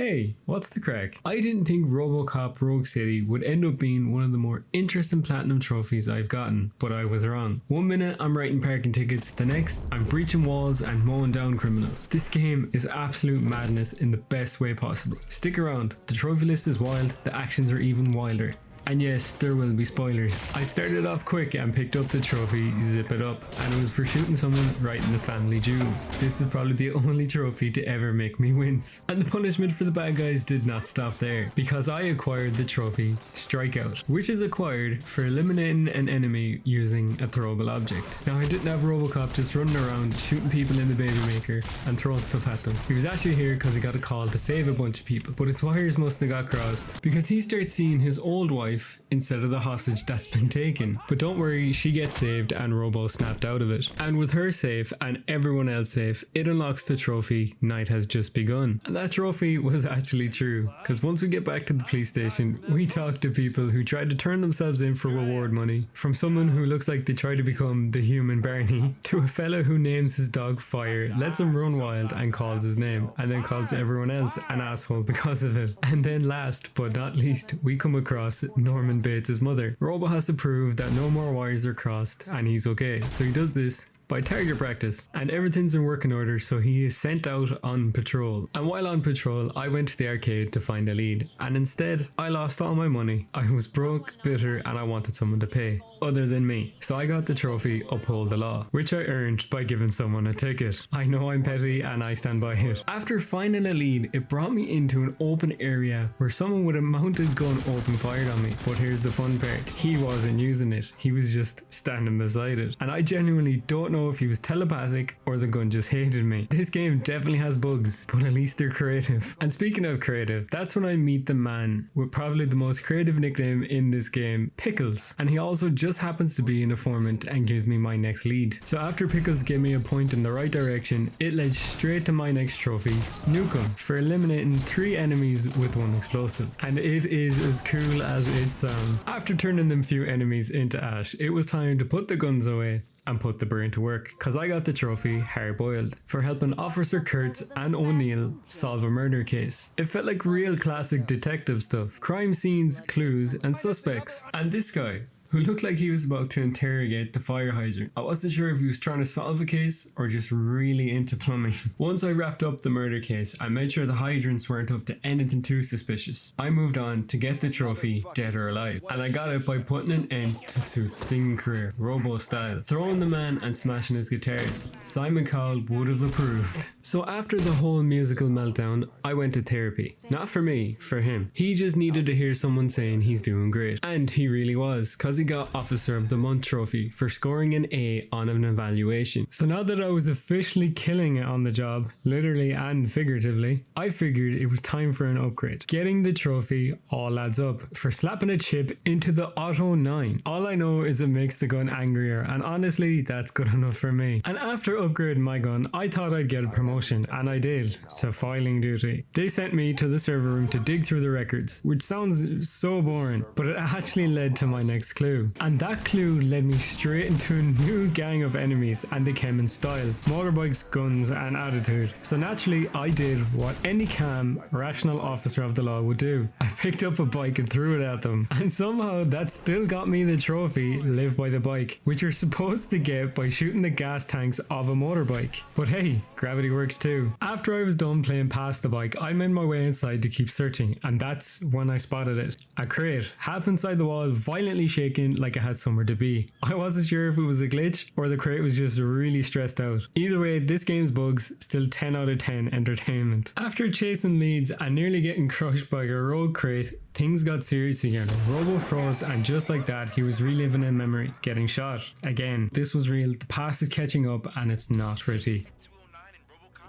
Hey, what's the crack? I didn't think Robocop Rogue City would end up being one of the more interesting platinum trophies I've gotten, but I was wrong. One minute I'm writing parking tickets, the next I'm breaching walls and mowing down criminals. This game is absolute madness in the best way possible. Stick around, the trophy list is wild, the actions are even wilder. And yes, there will be spoilers. I started off quick and picked up the trophy, Zip It Up, and it was for shooting someone right in the family jewels. This is probably the only trophy to ever make me wince. And the punishment for the bad guys did not stop there, because I acquired the trophy Strikeout, which is acquired for eliminating an enemy using a throwable object. Now I didn't have Robocop just running around shooting people in the baby maker and throwing stuff at them. He was actually here because he got a call to save a bunch of people, but his wires must have got crossed because he starts seeing his old wife instead of the hostage that's been taken. But don't worry, she gets saved and Robo snapped out of it. And with her safe and everyone else safe, it unlocks the trophy Night Has Just Begun. And that trophy was actually true, because once we get back to the police station, we talk to people who tried to turn themselves in for reward money, from someone who looks like they try to become the human Barney, to a fella who names his dog Fire, lets him run wild and calls his name, and then calls everyone else an asshole because of it. And then last but not least, we come across Norman Bates' mother. Robo has to prove that no more wires are crossed and he's okay, so he does this by target practice, and everything's in working order, so he is sent out on patrol. And while on patrol, I went to the arcade to find a lead, and instead I lost all my money. I was broke, bitter, and I wanted someone to pay other than me. So I got the trophy Uphold the Law, which I earned by giving someone a ticket. I know I'm petty and I stand by it. After finding a lead, it brought me into an open area where someone with a mounted gun open fired on me. But here's the fun part, he wasn't using it, he was just standing beside it. And I genuinely don't know if he was telepathic or the gun just hated me. This game definitely has bugs, but at least they're creative. And speaking of creative, that's when I meet the man with probably the most creative nickname in this game, Pickles. And he also just happens to be an informant and gives me my next lead. So after Pickles gave me a point in the right direction, it led straight to my next trophy, Nukem, for eliminating 3 enemies with 1 explosive. And it is as cool as it sounds. After turning them few enemies into ash, it was time to put the guns away and put the brain to work, cause I got the trophy Hard Boiled for helping Officer Kurtz and O'Neill solve a murder case. It felt like real classic detective stuff, crime scenes, clues and suspects. And this guy, who looked like he was about to interrogate the fire hydrant. I wasn't sure if he was trying to solve a case or just really into plumbing. Once I wrapped up the murder case, I made sure the hydrants weren't up to anything too suspicious. I moved on to get the trophy Dead or Alive, and I got it by putting an end to Suit's singing career, Robo style, throwing the man and smashing his guitars. Simon Cowell would have approved. So after the whole musical meltdown, I went to therapy. Not for me, for him. He just needed to hear someone saying he's doing great. And he really was, cause he got Officer of the Month trophy for scoring an A on an evaluation. So now that I was officially killing it on the job, literally and figuratively, I figured it was time for an upgrade. Getting the trophy all adds up for slapping a chip into the Auto 9. All I know is it makes the gun angrier, and honestly that's good enough for me. And after upgrading my gun, I thought I'd get a promotion, and I did, to filing duty. They sent me to the server room to dig through the records, which sounds so boring, but it actually led to my next clue. And that clue led me straight into a new gang of enemies, and they came in style, motorbikes, guns and attitude. So naturally I did what any calm, rational officer of the law would do. I picked up a bike and threw it at them, and somehow that still got me the trophy Live by the Bike, which you're supposed to get by shooting the gas tanks of a motorbike. But hey, gravity works too. After I was done playing past the bike, I made my way inside to keep searching, and that's when I spotted it. A crate, half inside the wall, violently shaking like it had somewhere to be. I wasn't sure if it was a glitch or the crate was just really stressed out. Either way, this game's bugs, still 10 out of 10 entertainment. After chasing leads and nearly getting crushed by a rogue crate, things got serious again. Robo froze, and just like that, he was reliving a memory, getting shot. Again, this was real, the past is catching up and it's not pretty.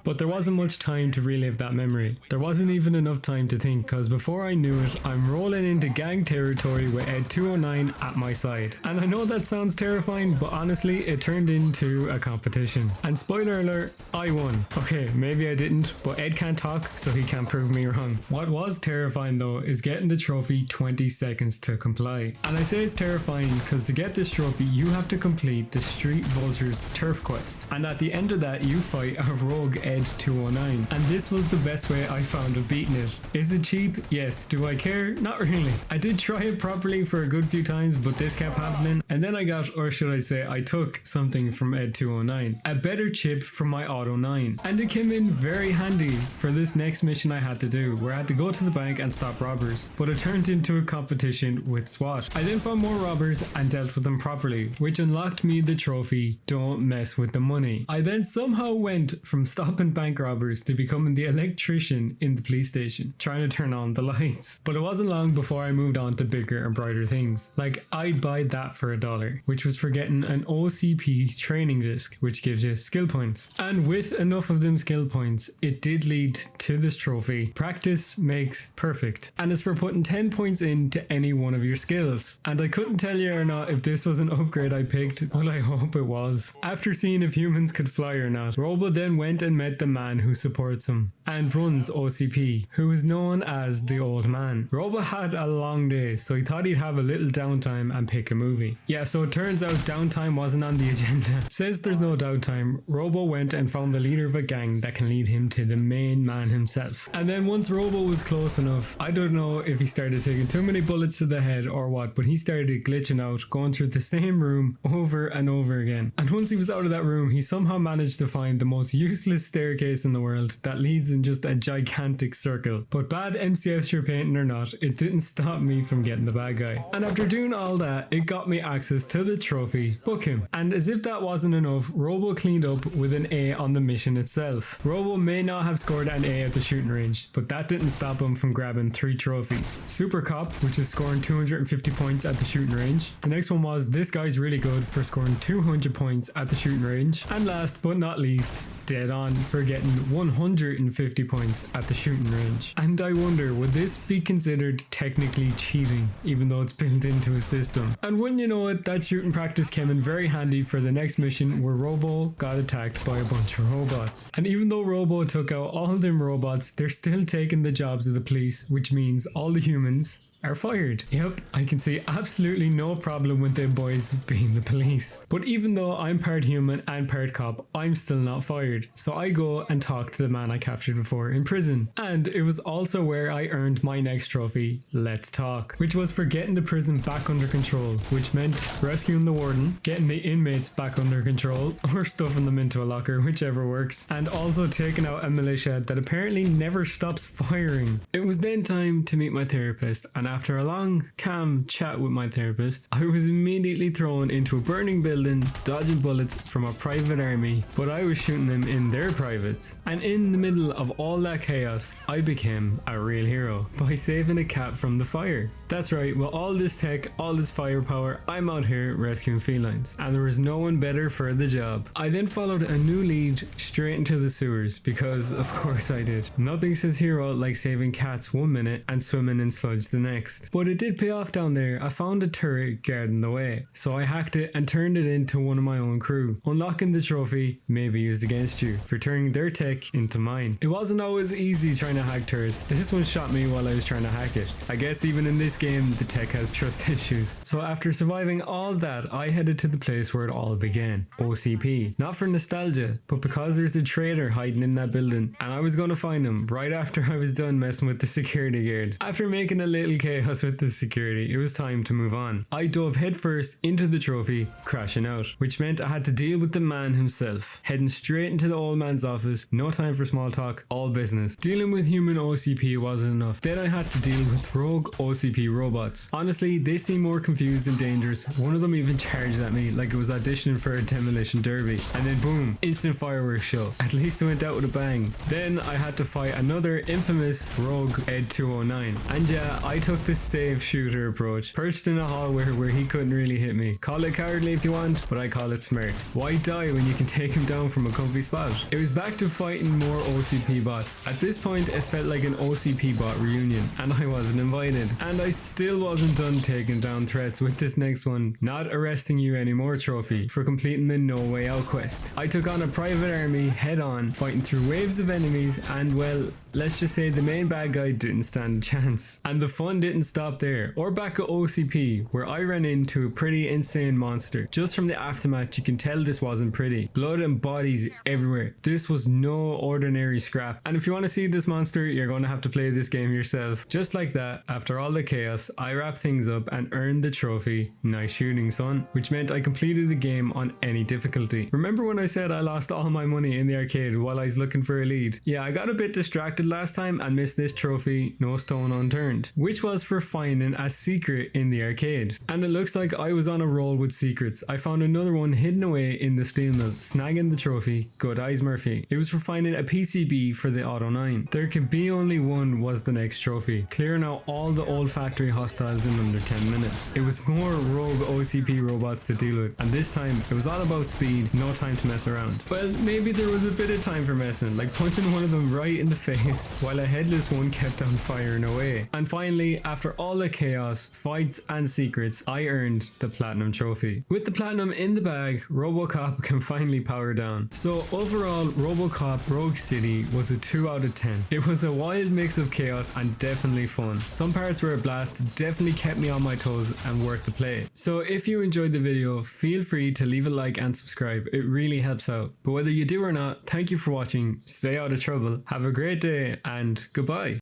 But there wasn't much time to relive that memory. There wasn't even enough time to think, cause before I knew it, I'm rolling into gang territory with Ed 209 at my side. And I know that sounds terrifying, but honestly, it turned into a competition. And spoiler alert, I won. Okay, maybe I didn't, but Ed can't talk, so he can't prove me wrong. What was terrifying though is getting the trophy 20 seconds to comply. And I say it's terrifying because to get this trophy, you have to complete the Street Vultures Turf Quest. And at the end of that, you fight a rogue Ed 209, and this was the best way I found of beating it. Is it cheap? Yes. Do I care? Not really. I did try it properly for a good few times, but this kept happening, and then I got, or should I say I took, something from Ed 209, a better chip from my Auto 9, and it came in very handy for this next mission I had to do, where I had to go to the bank and stop robbers, but it turned into a competition with SWAT. I then found more robbers and dealt with them properly, which unlocked me the trophy, don't mess with the money. I then somehow went from stopping bank robbers to becoming the electrician in the police station, trying to turn on the lights. But it wasn't long before I moved on to bigger and brighter things. Like, I'd buy that for $1, which was for getting an OCP training disc, which gives you skill points. And with enough of them skill points, it did lead to this trophy. Practice makes perfect. And it's for putting 10 points into any one of your skills. And I couldn't tell you or not if this was an upgrade I picked, but I hope it was. After seeing if humans could fly or not, Robo then went and met the man who supports him and runs OCP, who is known as the Old Man. Robo had a long day, so he thought he'd have a little downtime and pick a movie. Yeah, so it turns out downtime wasn't on the agenda. Since there's no downtime, Robo went and found the leader of a gang that can lead him to the main man himself. And then once Robo was close enough, I don't know if he started taking too many bullets to the head or what, but he started glitching out, going through the same room over and over again. And once he was out of that room, he somehow managed to find the most useless staircase in the world that leads in just a gigantic circle. But bad MCF you're painting or not, it didn't stop me from getting the bad guy. And after doing all that, it got me access to the trophy, Book Him. And as if that wasn't enough, Robo cleaned up with an A on the mission itself. Robo may not have scored an A at the shooting range, but that didn't stop him from grabbing 3 trophies. Super Cop, which is scoring 250 points at the shooting range. The next one was This Guy's Really Good for scoring 200 points at the shooting range. And last but not least, Dead On for getting 150 points at the shooting range. And I wonder, would this be considered technically cheating, even though it's built into a system? And wouldn't you know it, that shooting practice came in very handy for the next mission where Robo got attacked by a bunch of robots. And even though Robo took out all them robots, they're still taking the jobs of the police, which means all the humans are fired. Yep, I can see absolutely no problem with them boys being the police. But even though I'm part human and part cop, I'm still not fired. So I go and talk to the man I captured before in prison. And it was also where I earned my next trophy, Let's Talk, which was for getting the prison back under control, which meant rescuing the warden, getting the inmates back under control, or stuffing them into a locker, whichever works, and also taking out a militia that apparently never stops firing. It was then time to meet my therapist, and after a long, calm chat with my therapist, I was immediately thrown into a burning building, dodging bullets from a private army, but I was shooting them in their privates. And in the middle of all that chaos, I became a real hero by saving a cat from the fire. That's right, with all this tech, all this firepower, I'm out here rescuing felines, and there was no one better for the job. I then followed a new lead straight into the sewers, because of course I did. Nothing says hero like saving cats 1 minute and swimming in sludge the next. But it did pay off down there. I found a turret guarding the way, so I hacked it and turned it into one of my own crew, unlocking the trophy May Be Used Against You for turning their tech into mine. It wasn't always easy trying to hack turrets. This one shot me while I was trying to hack it. I guess even in this game the tech has trust issues. So after surviving all that, I headed to the place where it all began, OCP. Not for nostalgia, but because there's a traitor hiding in that building, and I was going to find him right after I was done messing with the security guard. After making a little chaos with the security, it was time to move on. I dove headfirst into the trophy, crashing out, which meant I had to deal with the man himself. Heading straight into the old man's office, no time for small talk, all business. Dealing with human OCP wasn't enough. Then I had to deal with rogue OCP robots. Honestly, they seemed more confused and dangerous. One of them even charged at me like it was auditioning for a demolition derby. And then boom, instant fireworks show. At least it went out with a bang. Then I had to fight another infamous rogue Ed 209. And yeah, I took the safe shooter approach, perched in a hallway where he couldn't really hit me. Call it cowardly if you want, but I call it smart. Why die when you can take him down from a comfy spot? It was back to fighting more OCP bots. At this point it felt like an OCP bot reunion, and I wasn't invited. And I still wasn't done taking down threats with this next one, Not Arresting You Anymore trophy for completing the No Way Out quest. I took on a private army head on, fighting through waves of enemies, and well, let's just say the main bad guy didn't stand a chance. And the fun didn't stop there, or back at OCP, where I ran into a pretty insane monster. Just from the aftermath you can tell this wasn't pretty. Blood and bodies everywhere. This was no ordinary scrap. And if you want to see this monster, you're going to have to play this game yourself. Just like that, after all the chaos, I wrapped things up and earned the trophy, nice shooting son, which meant I completed the game on any difficulty. Remember when I said I lost all my money in the arcade while I was looking for a lead? Yeah, I got a bit distracted last time and missed this trophy, no stone unturned, which was for finding a secret in the arcade. And it looks like I was on a roll with secrets. I found another one hidden away in the steel mill, snagging the trophy. Good eyes, Murphy. It was for finding a PCB for the Auto 9. There could be only one was the next trophy, clearing out all the old factory hostiles in under 10 minutes. It was more rogue OCP robots to deal with, and this time it was all about speed, no time to mess around. Well, maybe there was a bit of time for messing, like punching one of them right in the face while a headless one kept on firing away. And finally, after all the chaos, fights and secrets, I earned the platinum trophy. With the platinum in the bag, Robocop can finally power down. So overall, Robocop Rogue City was a 2 out of 10. It was a wild mix of chaos and definitely fun. Some parts were a blast, definitely kept me on my toes and worth the play. So if you enjoyed the video, feel free to leave a like and subscribe. It really helps out. But whether you do or not, thank you for watching. Stay out of trouble. Have a great day and goodbye.